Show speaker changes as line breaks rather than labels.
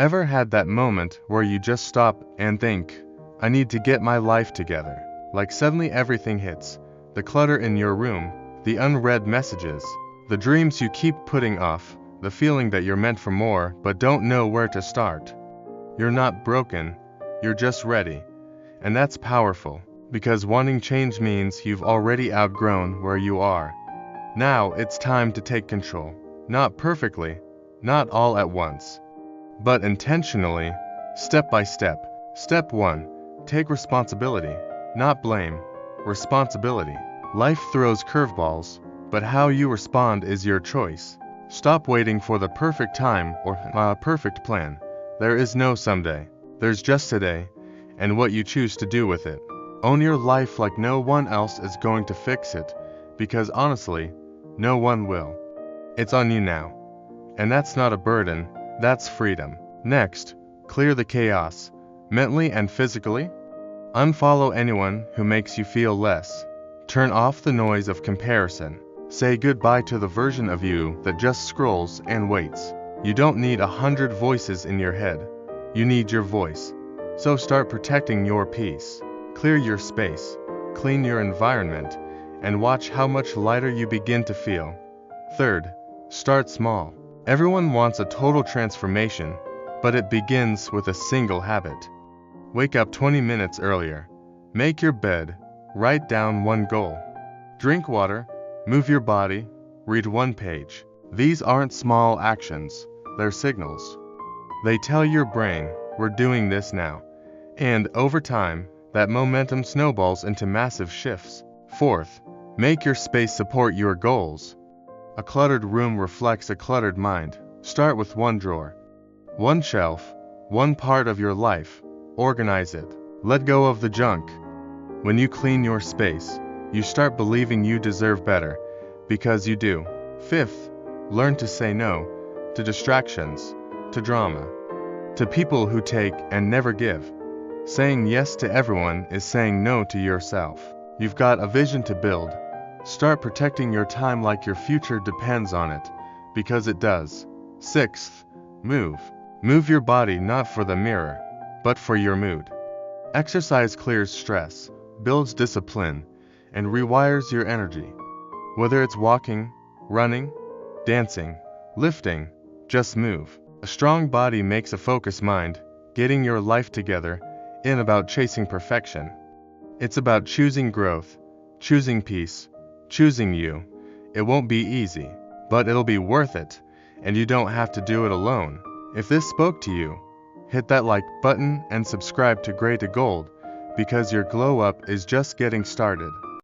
Ever had that moment where you just stop and think, I need to get my life together? Like suddenly everything hits. The clutter in your room, the unread messages, the dreams you keep putting off, the feeling that you're meant for more but don't know where to start. You're not broken, you're just ready. And that's powerful, because wanting change means you've already outgrown where you are. Now it's time to take control. Not perfectly, not all at once, but intentionally, step by step. Step 1. Take responsibility, not blame. Responsibility. Life throws curveballs, but how you respond is your choice. Stop waiting for the perfect time or a perfect plan. There is no someday. There's just today, and what you choose to do with it. Own your life like no one else is going to fix it, because honestly, no one will. It's on you now. And that's not a burden, that's freedom. Next, clear the chaos, mentally and physically. Unfollow anyone who makes you feel less. Turn off the noise of comparison. Say goodbye to the version of you that just scrolls and waits. You don't need 100 voices in your head. You need your voice. So start protecting your peace. Clear your space, clean your environment, and watch how much lighter you begin to feel. Third, start small. Everyone wants a total transformation, but it begins with a single habit. Wake up 20 minutes earlier. Make your bed. Write down one goal. Drink water. Move your body. Read one page. These aren't small actions. They're signals. They tell your brain, we're doing this now. And over time, that momentum snowballs into massive shifts. Fourth, make your space support your goals. A cluttered room reflects a cluttered mind. Start with one drawer, one shelf, one part of your life. Organize it. Let go of the junk. When you clean your space, you start believing you deserve better, because you do. Fifth, learn to say no to distractions, to drama, to people who take and never give. Saying yes to everyone is saying no to yourself. You've got a vision to build. Start protecting your time like your future depends on it, because it does. Sixth, move. Move your body not for the mirror, but for your mood. Exercise clears stress, builds discipline, and rewires your energy. Whether it's walking, running, dancing, lifting, just move. A strong body makes a focused mind. Getting your life together isn't about chasing perfection. It's about choosing growth, choosing peace, choosing you. It won't be easy, but it'll be worth it, and you don't have to do it alone. If this spoke to you, hit that like button and subscribe to Gray to Gold, because your glow up is just getting started.